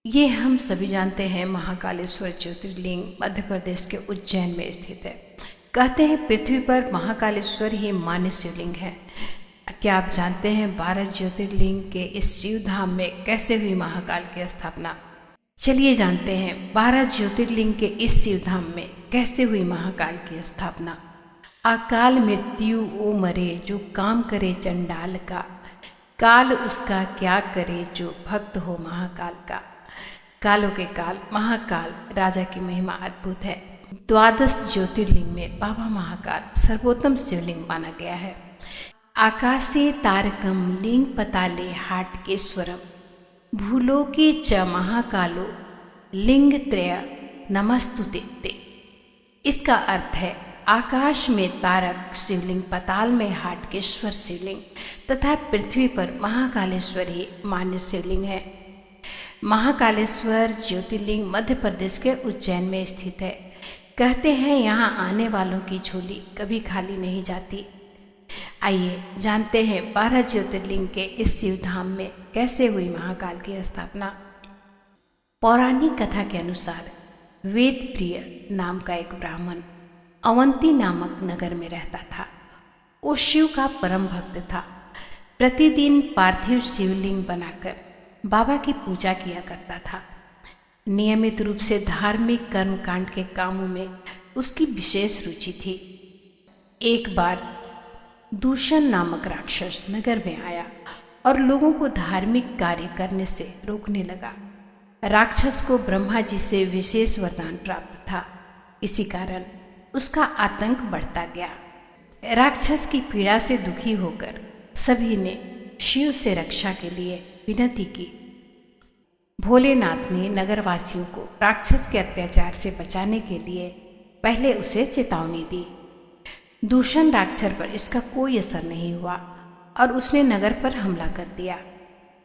ये हम सभी जानते हैं, महाकालेश्वर ज्योतिर्लिंग मध्य प्रदेश के उज्जैन में स्थित है। कहते हैं पृथ्वी पर महाकालेश्वर ही मान्य शिवलिंग है। क्या आप जानते हैं 12 ज्योतिर्लिंग के इस शिवधाम में कैसे हुई महाकाल की स्थापना? चलिए जानते हैं 12 ज्योतिर्लिंग के इस शिवधाम में कैसे हुई महाकाल की स्थापना। अकाल मृत्यु ओ मरे जो काम करे चंडाल का, काल उसका क्या करे जो भक्त हो महाकाल का। कालों के काल महाकाल राजा की महिमा अद्भुत है। 12 ज्योतिर्लिंग में बाबा महाकाल सर्वोत्तम शिवलिंग माना गया है। आकाशे तारकम लिंग पताले हाटकेश्वरम, भूलोके च महाकालो लिंग त्रय नमस्तुते ते। इसका अर्थ है आकाश में तारक शिवलिंग, पताल में हाटकेश्वर शिवलिंग तथा पृथ्वी पर महाकालेश्वर ही मान्य शिवलिंग है। महाकालेश्वर ज्योतिर्लिंग मध्य प्रदेश के उज्जैन में स्थित है। कहते हैं यहाँ आने वालों की झोली कभी खाली नहीं जाती। आइए जानते हैं 12 ज्योतिर्लिंग के इस शिवधाम में कैसे हुई महाकाल की स्थापना। पौराणिक कथा के अनुसार वेद प्रिय नाम का एक ब्राह्मण अवंती नामक नगर में रहता था। वो शिव का परम भक्त था। प्रतिदिन पार्थिव शिवलिंग बनाकर बाबा की पूजा किया करता था। नियमित रूप से धार्मिक कर्मकांड के कामों में उसकी विशेष रुचि थी। एक बार दूषण नामक राक्षस नगर में आया और लोगों को धार्मिक कार्य करने से रोकने लगा। राक्षस को ब्रह्मा जी से विशेष वरदान प्राप्त था। इसी कारण उसका आतंक बढ़ता गया। राक्षस की पीड़ा से दुखी होकर सभी ने शिव से रक्षा के लिए विनती की। भोलेनाथ ने नगरवासियों को राक्षस के अत्याचार से बचाने के लिए पहले उसे चेतावनी दी। दूषण राक्षस पर इसका कोई असर नहीं हुआ और उसने नगर पर हमला कर दिया।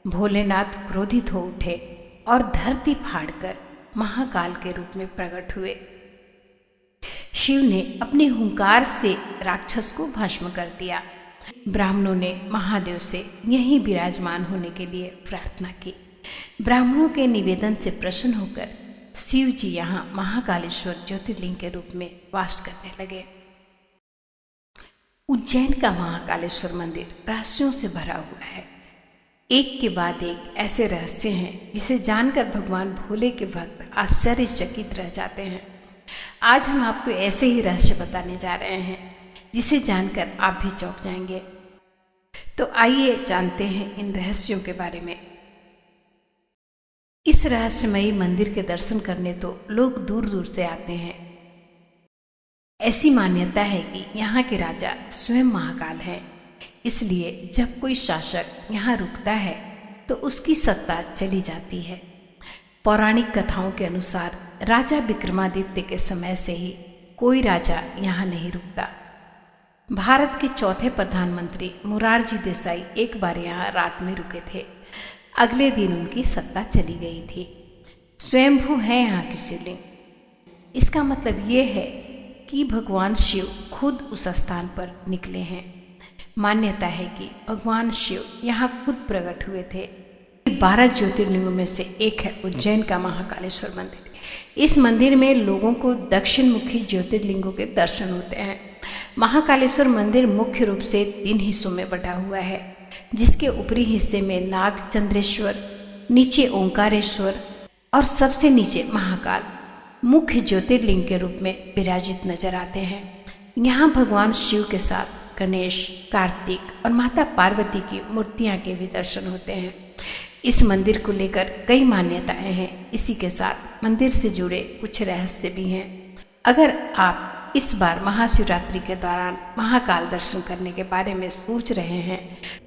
भोलेनाथ क्रोधित हो उठे और धरती फाड़कर महाकाल के रूप में प्रकट हुए। शिव ने अपने हुंकार से राक्षस को भस्म कर दिया। ब्राह्मणों ने महादेव से यहीं विराजमान होने के लिए प्रार्थना की। ब्राह्मणों के निवेदन से प्रसन्न होकर शिव जी यहाँ महाकालेश्वर ज्योतिर्लिंग के रूप में वास करने लगे। उज्जैन का महाकालेश्वर मंदिर रहस्यों से भरा हुआ है। एक के बाद एक ऐसे रहस्य हैं जिसे जानकर भगवान भोले के भक्त आश्चर्यचकित रह जाते हैं। आज हम आपको ऐसे ही रहस्य बताने जा रहे हैं जिसे जानकर आप भी चौंक जाएंगे। तो आइए जानते हैं इन रहस्यों के बारे में। इस रहस्यमयी मंदिर के दर्शन करने तो लोग दूर दूर से आते हैं। ऐसी मान्यता है कि यहाँ के राजा स्वयं महाकाल हैं। इसलिए जब कोई शासक यहाँ रुकता है तो उसकी सत्ता चली जाती है। पौराणिक कथाओं के अनुसार राजा विक्रमादित्य के समय से ही कोई राजा यहाँ नहीं रुकता। भारत के चौथे प्रधानमंत्री मोरारजी देसाई एक बार यहाँ रात में रुके थे। अगले दिन उनकी सत्ता चली गई थी। स्वयंभू है यहाँ की शिवलिंग। इसका मतलब ये है कि भगवान शिव खुद उस स्थान पर निकले हैं। मान्यता है कि भगवान शिव यहाँ खुद प्रकट हुए थे। 12 ज्योतिर्लिंगों में से एक है उज्जैन का महाकालेश्वर मंदिर। इस मंदिर में लोगों को दक्षिण मुखी ज्योतिर्लिंगों के दर्शन होते हैं। महाकालेश्वर मंदिर मुख्य रूप से 3 हिस्सों में बटा हुआ है, जिसके ऊपरी हिस्से में नाग चंद्रेश्वर, नीचे ओंकारेश्वर और सबसे नीचे महाकाल मुख्य ज्योतिर्लिंग के रूप में विराजित नजर आते हैं। यहाँ भगवान शिव के साथ गणेश, कार्तिक और माता पार्वती की मूर्तियां के भी दर्शन होते हैं। इस मंदिर को लेकर कई मान्यताएं हैं। इसी के साथ मंदिर से जुड़े कुछ रहस्य भी हैं। अगर आप इस बार महाशिवरात्रि के दौरान महाकाल दर्शन करने के बारे में सोच रहे हैं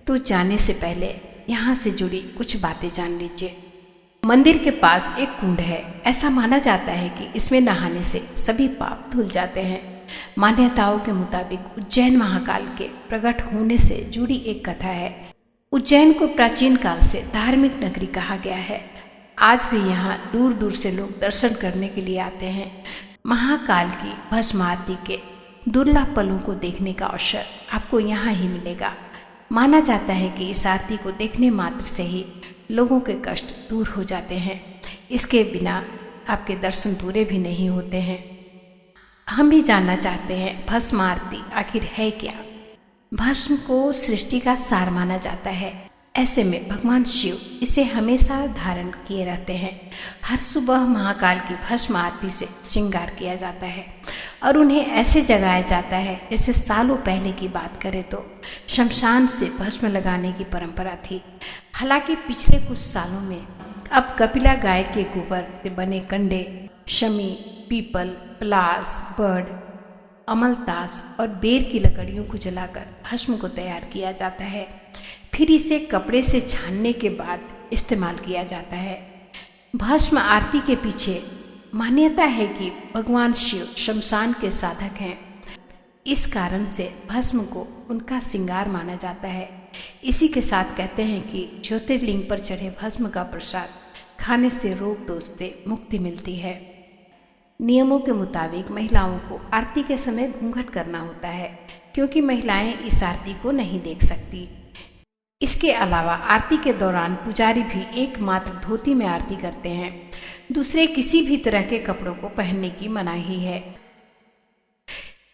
तो जाने से पहले यहाँ से जुड़ी कुछ बातें जान लीजिए। मंदिर के पास एक कुंड है। ऐसा माना जाता है कि इसमें नहाने से सभी पाप धुल जाते हैं। मान्यताओं के मुताबिक उज्जैन महाकाल के प्रकट होने से जुड़ी एक कथा है। उज्जैन को प्राचीन काल से धार्मिक नगरी कहा गया है। आज भी यहाँ दूर दूर से लोग दर्शन करने के लिए आते हैं। महाकाल की भस्म आरती के दुर्लभ पलों को देखने का अवसर आपको यहाँ ही मिलेगा। माना जाता है कि इस आरती को देखने मात्र से ही लोगों के कष्ट दूर हो जाते हैं। इसके बिना आपके दर्शन पूरे भी नहीं होते हैं। हम भी जानना चाहते हैं भस्म आरती आखिर है क्या। भस्म को सृष्टि का सार माना जाता है। ऐसे में भगवान शिव इसे हमेशा धारण किए रहते हैं। हर सुबह महाकाल की भस्म आरती से श्रृंगार किया जाता है और उन्हें ऐसे जगाया जाता है जैसे सालों पहले की बात करें तो शमशान से भस्म लगाने की परंपरा थी। हालांकि पिछले कुछ सालों में अब कपिला गाय के गोबर से बने कंडे, शमी, पीपल, पलास, बर्ड, अमलतास और बेर की लकड़ियों को जलाकर भस्म को तैयार किया जाता है। फिर इसे कपड़े से छानने के बाद इस्तेमाल किया जाता है। भस्म आरती के पीछे मान्यता है कि भगवान शिव शमशान के साधक हैं। इस कारण से भस्म को उनका श्रृंगार माना जाता है। इसी के साथ कहते हैं कि ज्योतिर्लिंग पर चढ़े भस्म का प्रसाद खाने से रोग दोष से मुक्ति मिलती है। नियमों के मुताबिक महिलाओं को आरती के समय घूंघट करना होता है क्योंकि महिलाएं इस आरती को नहीं देख सकती। इसके अलावा आरती के दौरान पुजारी भी एकमात्र धोती में आरती करते हैं। दूसरे किसी भी तरह के कपड़ों को पहनने की मनाही है।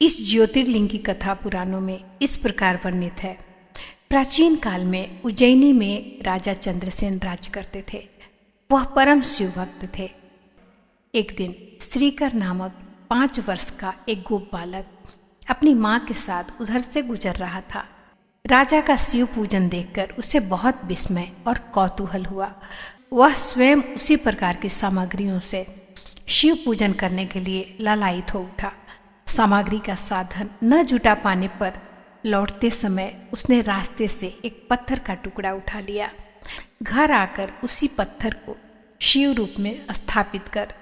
इस ज्योतिर्लिंग की कथा पुराणों में इस प्रकार वर्णित है। प्राचीन काल में उज्जैनी में राजा चंद्रसेन राज्य करते थे। वह परम शिव भक्त थे। एक दिन श्रीकर नामक 5 वर्ष का एक गोप बालक अपनी माँ के साथ उधर से गुजर रहा था। राजा का शिव पूजन देखकर उसे बहुत विस्मय और कौतूहल हुआ। वह स्वयं उसी प्रकार की सामग्रियों से शिव पूजन करने के लिए लालायित हो उठा। सामग्री का साधन न जुटा पाने पर लौटते समय उसने रास्ते से एक पत्थर का टुकड़ा उठा लिया। घर आकर उसी पत्थर को शिव रूप में स्थापित कर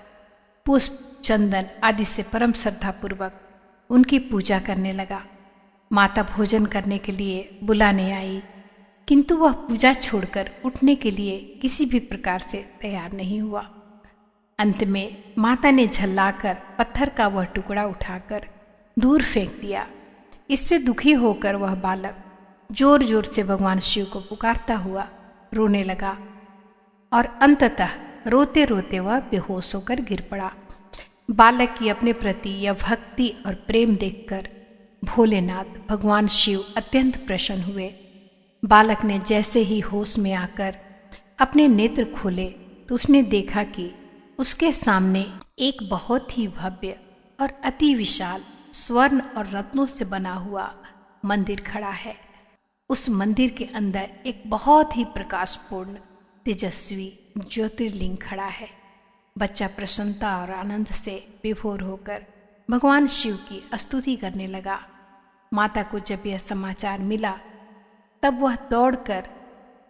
पुष्प, चंदन आदि से परम श्रद्धापूर्वक उनकी पूजा करने लगा। माता भोजन करने के लिए बुलाने आई, किंतु वह पूजा छोड़कर उठने के लिए किसी भी प्रकार से तैयार नहीं हुआ। अंत में माता ने झल्लाकर पत्थर का वह टुकड़ा उठाकर दूर फेंक दिया। इससे दुखी होकर वह बालक जोर जोर से भगवान शिव को पुकारता हुआ रोने लगा और अंततः रोते रोते वह बेहोश होकर गिर पड़ा। बालक की अपने प्रति यह भक्ति और प्रेम देखकर भोलेनाथ भगवान शिव अत्यंत प्रसन्न हुए। बालक ने जैसे ही होश में आकर अपने नेत्र खोले तो उसने देखा कि उसके सामने एक बहुत ही भव्य और अति विशाल स्वर्ण और रत्नों से बना हुआ मंदिर खड़ा है। उस मंदिर के अंदर एक बहुत ही प्रकाशपूर्ण तेजस्वी ज्योतिर्लिंग खड़ा है। बच्चा प्रसन्नता और आनंद से विभोर होकर भगवान शिव की स्तुति करने लगा। माता को जब यह समाचार मिला तब वह दौड़कर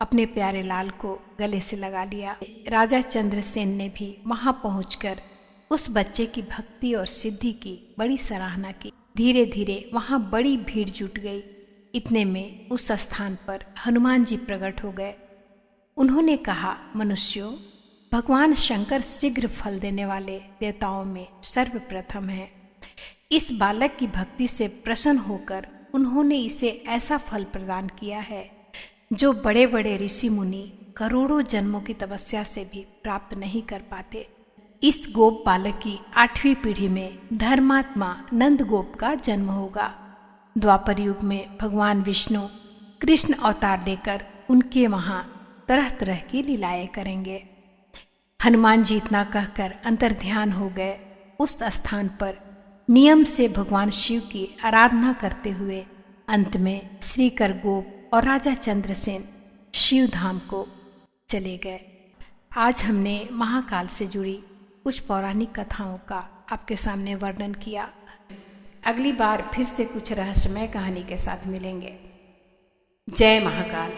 अपने प्यारे लाल को गले से लगा लिया। राजा चंद्रसेन ने भी वहां पहुंचकर उस बच्चे की भक्ति और सिद्धि की बड़ी सराहना की। धीरे धीरे वहां बड़ी भीड़ जुट गई। इतने में उस स्थान पर हनुमान जी प्रकट हो गए। उन्होंने कहा, मनुष्यों, भगवान शंकर शीघ्र फल देने वाले देवताओं में सर्वप्रथम है। इस बालक की भक्ति से प्रसन्न होकर उन्होंने इसे ऐसा फल प्रदान किया है जो बड़े बड़े ऋषि मुनि करोड़ों जन्मों की तपस्या से भी प्राप्त नहीं कर पाते। इस गोप बालक की 8वीं पीढ़ी में धर्मात्मा नंद गोप का जन्म होगा। द्वापर युग में भगवान विष्णु कृष्ण अवतार लेकर उनके वहां तरह तरह की लीलाएं करेंगे। हनुमान जी इतना कहकर अंतर्ध्यान हो गए। उस स्थान पर नियम से भगवान शिव की आराधना करते हुए अंत में श्रीकर गोप और राजा चंद्रसेन शिव धाम को चले गए। आज हमने महाकाल से जुड़ी कुछ पौराणिक कथाओं का आपके सामने वर्णन किया। अगली बार फिर से कुछ रहस्यमय कहानी के साथ मिलेंगे। जय महाकाल।